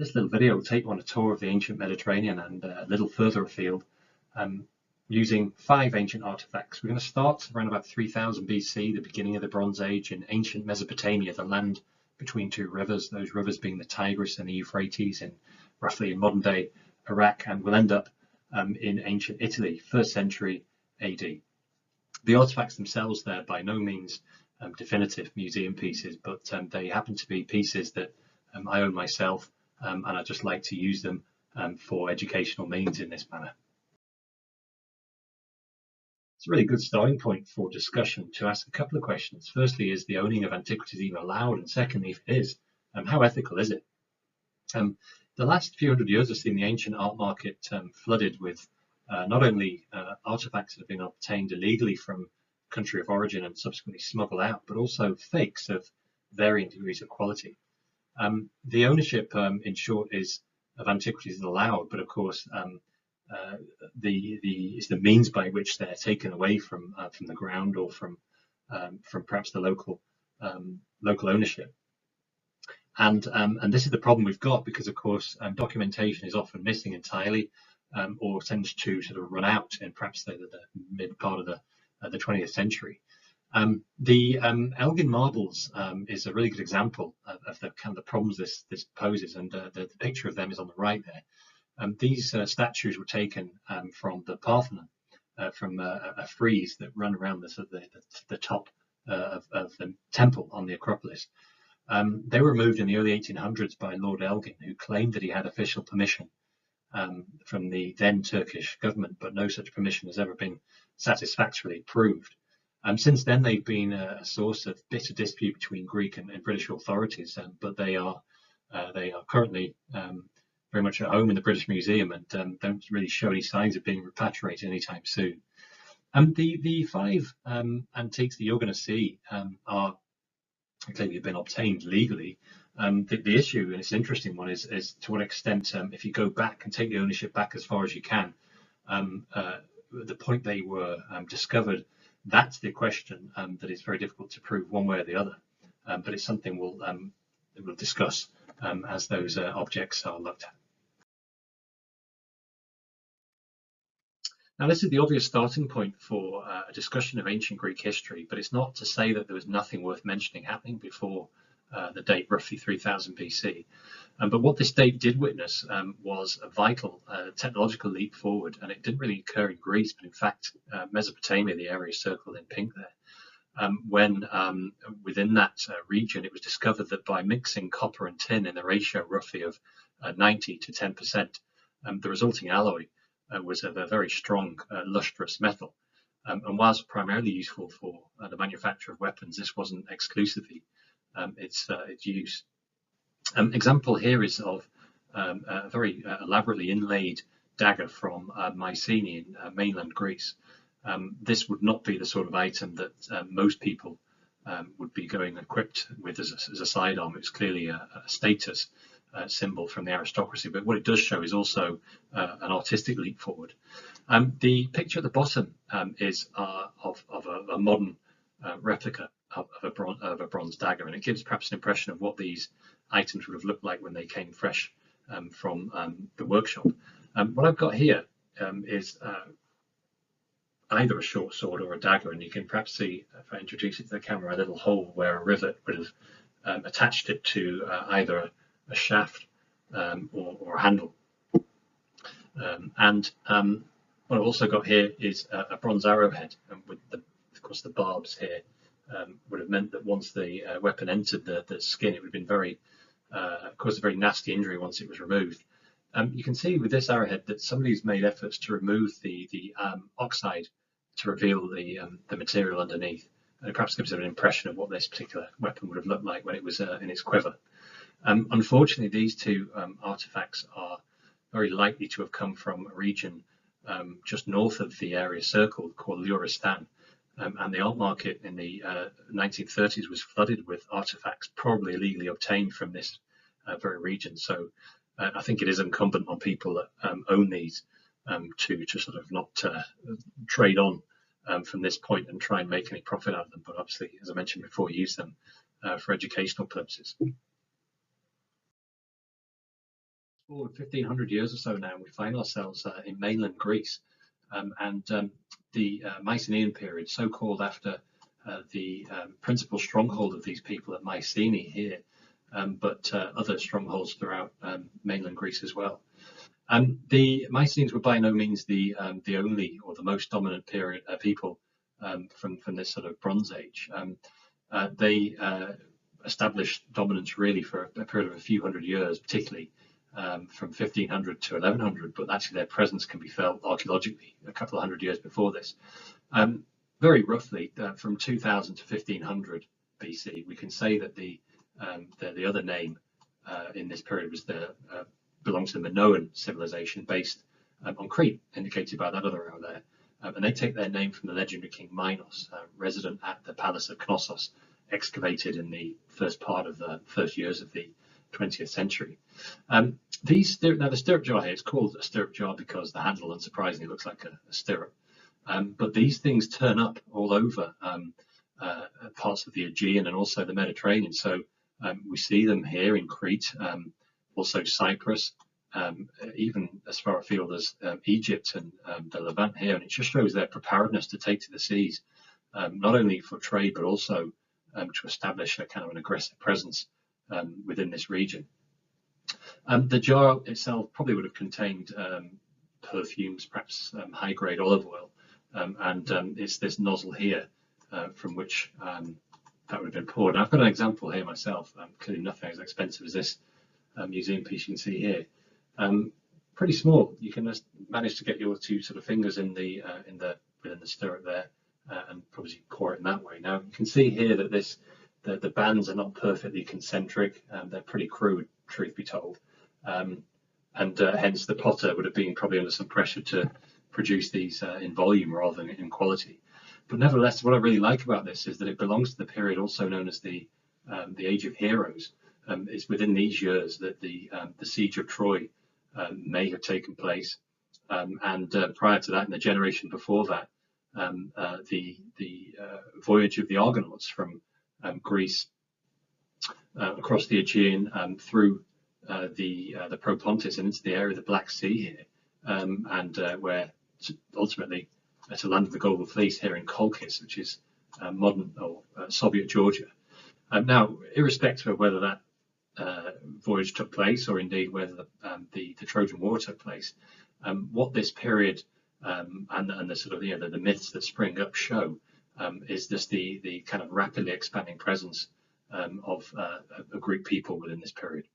This little video will take you on a tour of the ancient Mediterranean and a little further afield, using 5 ancient artifacts. We're going to start around about 3000 BC, the beginning of the Bronze Age in ancient Mesopotamia, the land between 2 rivers, those rivers being the Tigris and the Euphrates, roughly in modern day Iraq, and we'll end up in ancient Italy, 1st century AD. The artifacts themselves, they're by no means definitive museum pieces, but they happen to be pieces that I own myself, and I just like to use them for educational means in this manner. It's a really good starting point for discussion to ask a couple of questions. Firstly, is the owning of antiquities even allowed? And secondly, if it is, how ethical is it? The last few hundred years have seen the ancient art market flooded with not only artifacts that have been obtained illegally from country of origin and subsequently smuggled out, but also fakes of varying degrees of quality. The ownership, in short, of antiquities is allowed, but of course, is the means by which they're taken away from the ground or from perhaps the local ownership. And this is the problem we've got, because of course documentation is often missing entirely, or tends to sort of run out in perhaps the mid part of the 20th century. The Elgin marbles is a really good example of the kind of the problems this poses, and the picture of them is on the right there. These statues were taken from the Parthenon, from a frieze that run around the top of the temple on the Acropolis. They were removed in the early 1800s by Lord Elgin, who claimed that he had official permission from the then Turkish government, but no such permission has ever been satisfactorily proved. Since then, they've been a source of bitter dispute between Greek and British authorities, but they are currently very much at home in the British Museum and don't really show any signs of being repatriated anytime soon. The 5 antiques that you're going to see are clearly have been obtained legally. The issue, and it's an interesting one, is to what extent, if you go back and take the ownership back as far as you can, the point they were discovered, that's the question that is very difficult to prove one way or the other. But it's something we'll discuss as those objects are looked at. Now, this is the obvious starting point for a discussion of ancient Greek history, but it's not to say that there was nothing worth mentioning happening before the date roughly 3000 BC. But what this date did witness was a vital technological leap forward, and it didn't really occur in Greece, but in fact Mesopotamia, the area circled in pink there, when within that region it was discovered that by mixing copper and tin in the ratio roughly of 90 to 10%, the resulting alloy was of a very strong lustrous metal, and whilst primarily useful for the manufacture of weapons, this wasn't exclusively its use. Example here is of a very elaborately inlaid dagger from Mycenae in mainland Greece. This would not be the sort of item that most people would be going equipped with as a sidearm. It's clearly a status symbol from the aristocracy, but what it does show is also an artistic leap forward. The picture at the bottom is of a modern replica of a bronze dagger, and it gives perhaps an impression of what these items would have looked like when they came fresh from the workshop. What I've got here is either a short sword or a dagger, and you can perhaps see, if I introduce it to the camera, a little hole where a rivet would have attached it to either a shaft or a handle. What I've also got here is a bronze arrowhead, and with of course the barbs here would have meant that once the weapon entered the skin, it would have been caused a very nasty injury once it was removed. You can see with this arrowhead that somebody's made efforts to remove the oxide to reveal the material underneath, and it perhaps gives it an impression of what this particular weapon would have looked like when it was in its quiver. Unfortunately, these 2 artifacts are very likely to have come from a region just north of the area circled called Luristan, and the art market in the 1930s was flooded with artifacts probably illegally obtained from this very region. So I think it is incumbent on people that own these to sort of not trade on from this point and try and make any profit out of them, but obviously, as I mentioned before, use them for educational purposes. forward 1500 years or so now, we find ourselves in mainland Greece, the Mycenaean period, so called after the principal stronghold of these people at Mycenae here, but other strongholds throughout mainland Greece as well. The Mycenaeans were by no means the only or the most dominant period people from this sort of Bronze Age. They established dominance really for a period of a few hundred years, particularly from 1500 to 1100, but actually their presence can be felt archaeologically a couple of hundred years before this. Very roughly, from 2000 to 1500 BC, we can say that the other name in this period was belongs to the Minoan civilization based on Crete, indicated by that other arrow there. And they take their name from the legendary king Minos, resident at the palace of Knossos, excavated in the first part of the first years of the 20th century. Now the stirrup jar here is called a stirrup jar because the handle, unsurprisingly, looks like a stirrup. But these things turn up all over parts of the Aegean and also the Mediterranean. So we see them here in Crete, also Cyprus, even as far afield as Egypt and the Levant here. And it just shows their preparedness to take to the seas, not only for trade, but also to establish a kind of an aggressive presence within this region. The jar itself probably would have contained perfumes, perhaps high-grade olive oil, and it's this nozzle here from which that would have been poured. And I've got an example here myself. Clearly nothing as expensive as this museum piece you can see here. Pretty small. You can just manage to get your two sort of fingers within the stirrup there, and probably pour it in that way. Now you can see here that the bands are not perfectly concentric. They're pretty crude, truth be told, and hence the potter would have been probably under some pressure to produce these in volume rather than in quality. But nevertheless, what I really like about this is that it belongs to the period also known as the Age of Heroes. It's within these years that the siege of Troy may have taken place, and prior to that, in the generation before that, the voyage of the Argonauts from Greece across the Aegean through the Propontis and into the area of the Black Sea here, and where ultimately to land the Golden Fleece here in Colchis, which is modern or Soviet Georgia. Now, irrespective of whether that voyage took place or indeed whether the Trojan War took place, what this period and the sort of the myths that spring up show is just the kind of rapidly expanding presence of a Greek people within this period.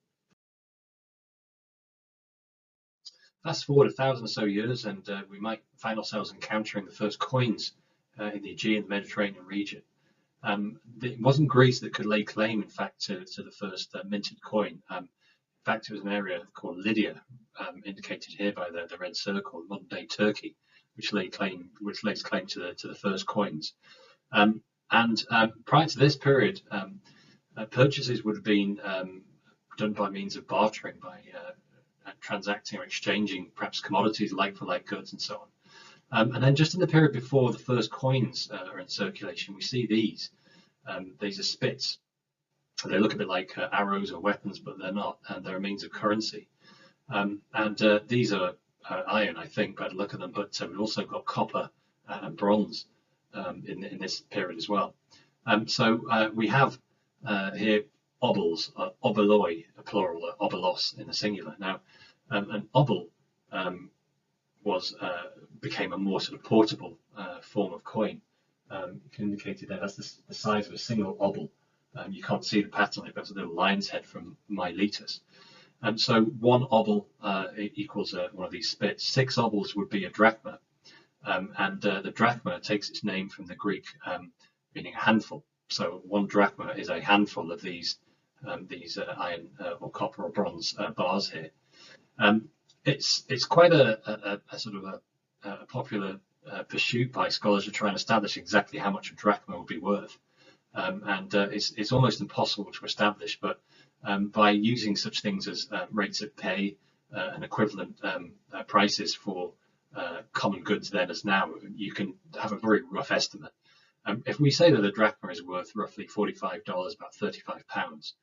Fast forward 1,000 or so years, and we might find ourselves encountering the first coins in the Aegean and Mediterranean region. It wasn't Greece that could lay claim, in fact, to the first minted coin. In fact, it was an area called Lydia, indicated here by the red circle, modern-day Turkey, which lays claim to the first coins. And prior to this period, purchases would have been done by means of bartering, by transacting or exchanging perhaps commodities, like-for-like goods, and so on. And then just in the period before the first coins are in circulation, we see these. These are spits. They look a bit like arrows or weapons, but they're not, and they're a means of currency. These are iron, I think, by the look of them, but we've also got copper and bronze in this period as well. So we have here obols, oboloi, a plural, obolos in the singular. Now, an obol became a more sort of portable form of coin. You can indicate it there. That's the size of a single obol. You can't see the pattern on it, but it's a little lion's head from Miletus. So one obol equals one of these spits. 6 obols would be a drachma, and the drachma takes its name from the Greek meaning a handful. So one drachma is a handful of these iron or copper or bronze bars here. It's quite a sort of a popular pursuit by scholars to try and establish exactly how much a drachma will be worth, and it's almost impossible to establish. But by using such things as rates of pay and equivalent prices for common goods then as now, you can have a very rough estimate. If we say that a drachma is worth roughly $45, about £35,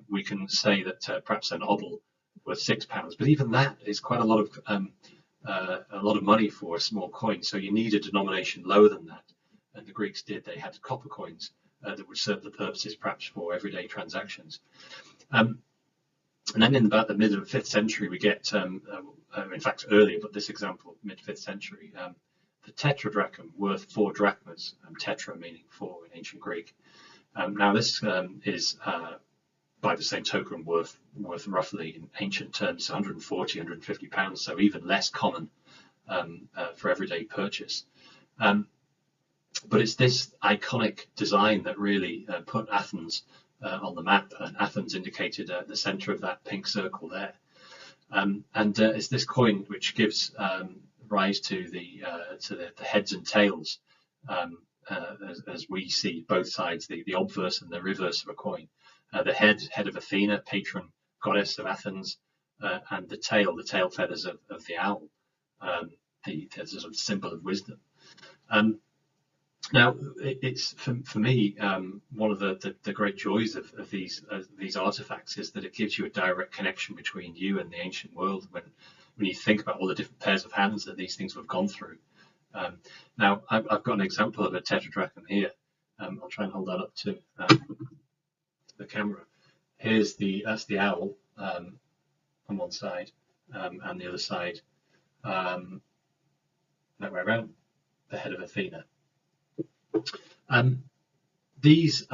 we can say that perhaps an obol worth £6. But even that is quite a lot of money for a small coin. So you need a denomination lower than that. And the Greeks did. They had copper coins that would serve the purposes perhaps for everyday transactions. And then in about the mid of the 5th century, we get, in fact earlier, but this example, mid 5th century, the tetradrachm worth 4 drachmas, tetra meaning 4 in ancient Greek. Now this is by the same token worth roughly in ancient terms 140, 150 pounds, so even less common for everyday purchase. But it's this iconic design that really put Athens on the map, and Athens indicated at the center of that pink circle there. And it's this coin which gives rise to the heads and tails, as we see both sides, the obverse and the reverse of a coin. The head of Athena, patron goddess of Athens, and the tail feathers of the owl, the sort of symbol of wisdom. Now, it's for me one of the great joys of these artifacts is that it gives you a direct connection between you and the ancient world when you think about all the different pairs of hands that these things have gone through. Now, I've got an example of a tetradrachm here. I'll try and hold that up to the camera. That's the owl on one side, and the other side that way around, the head of Athena. These,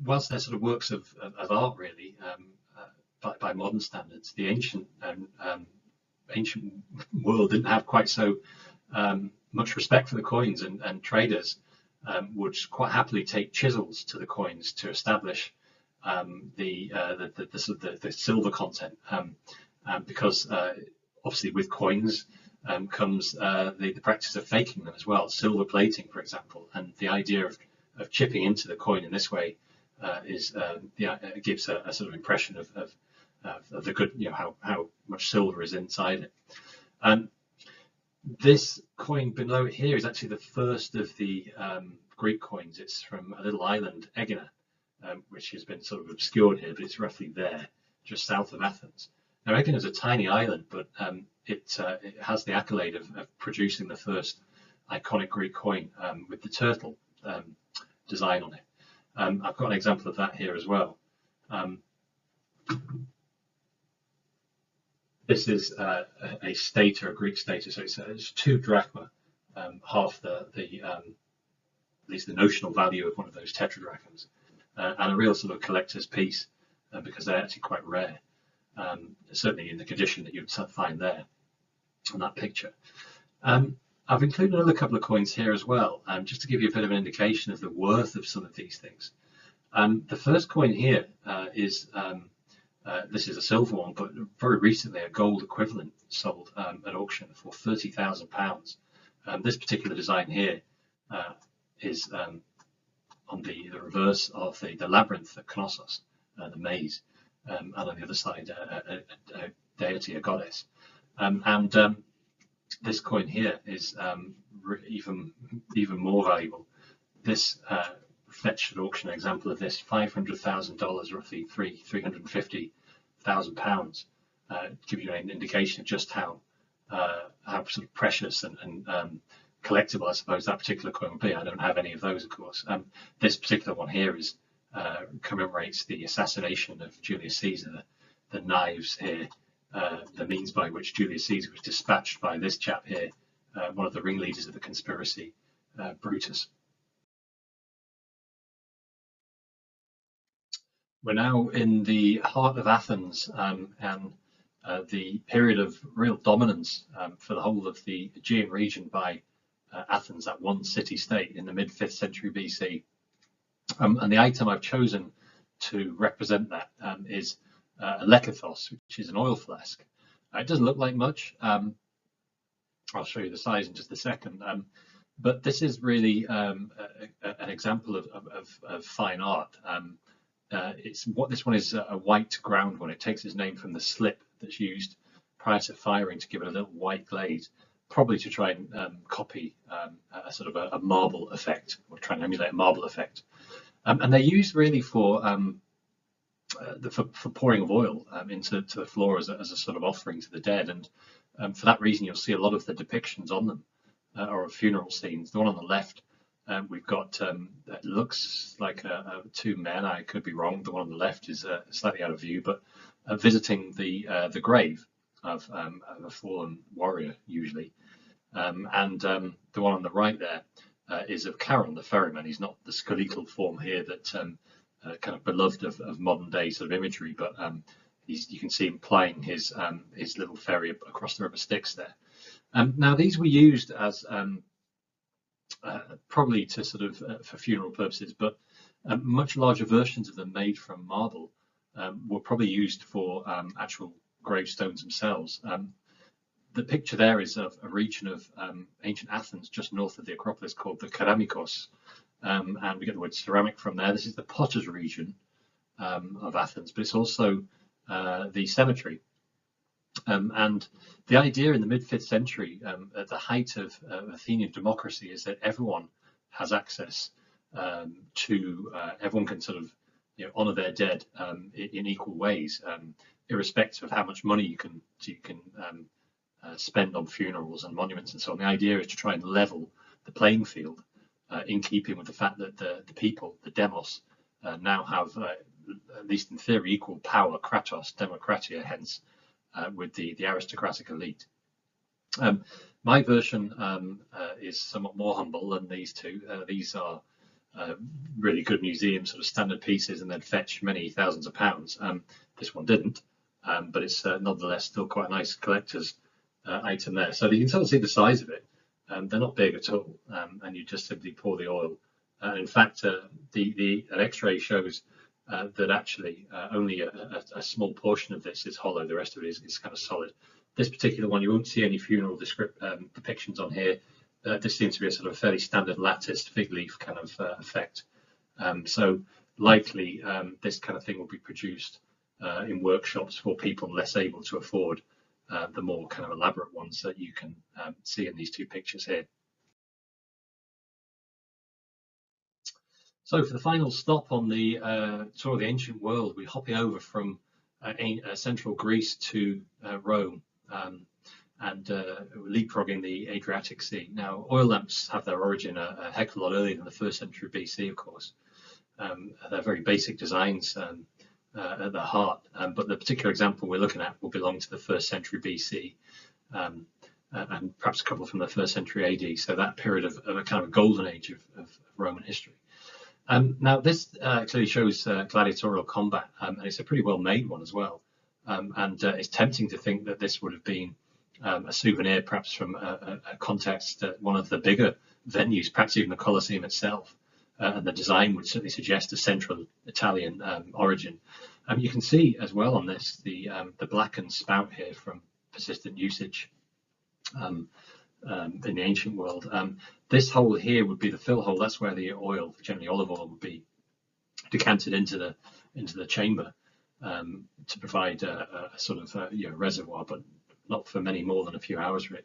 whilst they're sort of works of art, really, by modern standards, the ancient world didn't have quite so much respect for the coins, and traders would quite happily take chisels to the coins to establish the silver content, because obviously with coins comes the practice of faking them as well, silver plating, for example, and the idea of chipping into the coin in this way it gives a sort of impression of the good, how much silver is inside it. This coin below it here is actually the first of the Greek coins. It's from a little island, Aegina, which has been sort of obscured here, but it's roughly there, just south of Athens. Now, Aegina is a tiny island, but it has the accolade of producing the first iconic Greek coin with the turtle design on it. I've got an example of that here as well. This is a stater, a Greek stater, so it's 2 drachma, half at least the notional value of one of those tetradrachms, and a real sort of collector's piece because they're actually quite rare, certainly in the condition that you'd find there on that picture. I've included another couple of coins here as well, just to give you a bit of an indication of the worth of some of these things. The first coin here is this is a silver one, but very recently a gold equivalent sold at auction for £30,000. This particular design here is on the reverse of the labyrinth at Knossos, the maze, and on the other side a deity, a goddess. This coin here is even more valuable. This fetched at auction, an example of this, $500,000, roughly £350,000. Give you an indication of just how sort of precious and collectible, I suppose, that particular coin would be. I don't have any of those, of course. This particular one here commemorates the assassination of Julius Caesar. The knives here, the means by which Julius Caesar was dispatched by this chap here, one of the ringleaders of the conspiracy, Brutus. We're now in the heart of Athens, and the period of real dominance for the whole of the Aegean region by Athens, that one city-state in the mid-5th century BC. And the item I've chosen to represent that is a lekythos, which is an oil flask. It doesn't look like much. I'll show you the size in just a second. But this is really an example of fine art. This one is a white ground one. It takes its name from the slip that's used prior to firing to give it a little white glaze, probably to try and copy a sort of a marble effect, or try and emulate a marble effect. And they're used really for for pouring of oil into the floor as a sort of offering to the dead. And for that reason, you'll see a lot of the depictions on them are of funeral scenes. The one on the left, we've got it looks like two men. I could be wrong. The one on the left is slightly out of view, but visiting the grave of a fallen warrior, usually. And the one on the right there is of Charon, the ferryman. He's not the skeletal form here that kind of beloved of modern day sort of imagery, but you can see him plying his little ferry across the river Styx there. Now these were used as probably to sort of for funeral purposes, but much larger versions of them made from marble were probably used for actual gravestones themselves. The picture there is of a region of ancient Athens just north of the Acropolis called the Keramikos, and we get the word ceramic from there. This is the potter's region of Athens, but it's also the cemetery. And the idea in the mid-5th century, at the height of Athenian democracy, is that everyone has access to, everyone can sort of honor their dead in equal ways, irrespective of how much money you can spend on funerals and monuments and so on. The idea is to try and level the playing field in keeping with the fact that the people, the demos, now have, at least in theory, equal power, kratos, demokratia, hence, with the aristocratic elite. My version is somewhat more humble than these two. These are really good museum sort of standard pieces and they'd fetch many thousands of pounds. This one didn't, but it's nonetheless still quite a nice collector's item there. So you can sort of see the size of it. They're not big at all, and you just simply pour the oil. In fact, an X-ray shows that actually only a small portion of this is hollow. The rest of it is kind of solid. This particular one, you won't see any funeral depictions on here. This seems to be a sort of fairly standard latticed fig leaf kind of effect. So likely this kind of thing will be produced in workshops for people less able to afford the more kind of elaborate ones that you can see in these two pictures here. So for the final stop on the tour of the ancient world, we're hopping over from central Greece to Rome and leapfrogging the Adriatic Sea. Now, oil lamps have their origin a heck of a lot earlier than the 1st century BC, of course. They're very basic designs at their heart, but the particular example we're looking at will belong to the 1st century BC, and perhaps a couple from the 1st century AD, so that period of a kind of golden age of Roman history. Now this clearly shows gladiatorial combat, and it's a pretty well made one as well, and it's tempting to think that this would have been a souvenir perhaps from a context at one of the bigger venues, perhaps even the Colosseum itself. And the design would certainly suggest a central Italian origin. You can see as well on this the blackened spout here from persistent usage in the ancient world. This hole here would be the fill hole. That's where the oil, generally olive oil, would be decanted into the chamber to provide a sort of reservoir, but not for many more than a few hours really.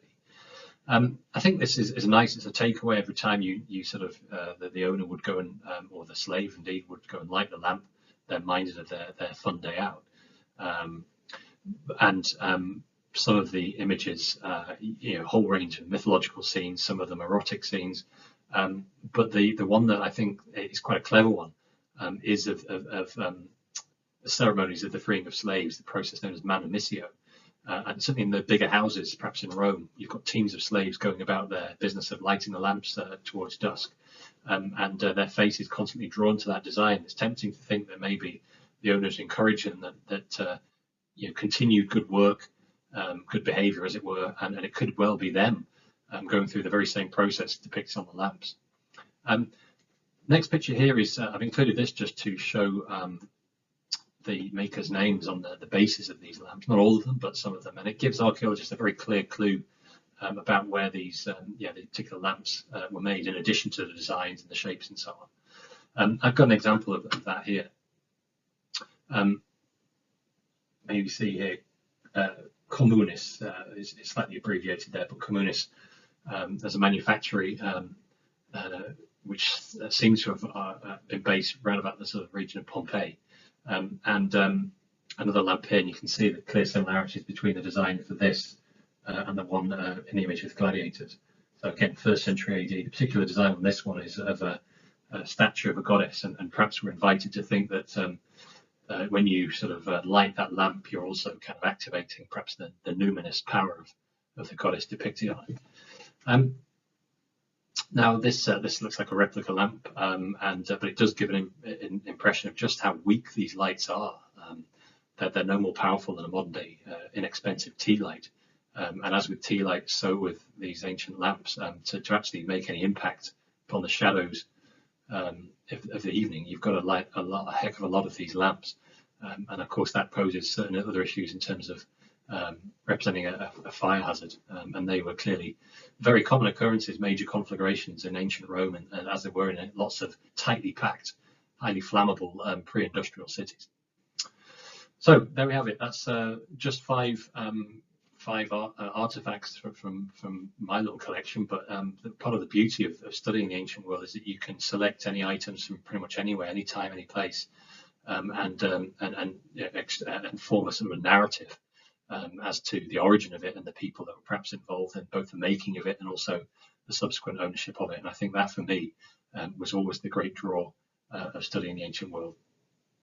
I think this is nice. It's a takeaway every time you sort of the owner would go and or the slave indeed would go and light the lamp. They're minded of their fun day out, and some of the images, whole range of mythological scenes, some of them erotic scenes, but the one that I think is quite a clever one is of the ceremonies of the freeing of slaves, the process known as manomissio. And certainly in the bigger houses, perhaps in Rome, you've got teams of slaves going about their business of lighting the lamps towards dusk, and their face is constantly drawn to that design. It's tempting to think that maybe the owners encouraging that continued good work, good behaviour, as it were, and it could well be them going through the very same process depicted on the lamps. Next picture here is I've included this just to show the makers' names on the bases of these lamps, not all of them, but some of them, and it gives archaeologists a very clear clue about where these the particular lamps were made, in addition to the designs and the shapes and so on. I've got an example of that here. Maybe see here, communis is slightly abbreviated there, but communis as a manufactory which seems to have been based around about the sort of region of Pompeii. Another lamp here, and you can see the clear similarities between the design for this and the one in the image with gladiators. So again, 1st century AD. The particular design on this one is of a statue of a goddess, and perhaps we're invited to think that when you sort of light that lamp, you're also kind of activating perhaps the numinous power of the goddess depicted on it. Now this looks like a replica lamp, but it does give an impression of just how weak these lights are. That they're no more powerful than a modern day inexpensive tea light. And as with tea lights, so with these ancient lamps, to actually make any impact upon the shadows of the evening, you've got to light a heck of a lot of these lamps. And of course that poses certain other issues in terms of representing a fire hazard. And they were clearly very common occurrences, major conflagrations in ancient Rome, and as there were in lots of tightly packed, highly flammable pre-industrial cities. So there we have it. That's just five artifacts from my little collection. But part of the beauty of studying the ancient world is that you can select any items from pretty much anywhere, any time, any place, and form a sort of a narrative as to the origin of it and the people that were perhaps involved in both the making of it and also the subsequent ownership of it. And I think that for me was always the great draw of studying the ancient world.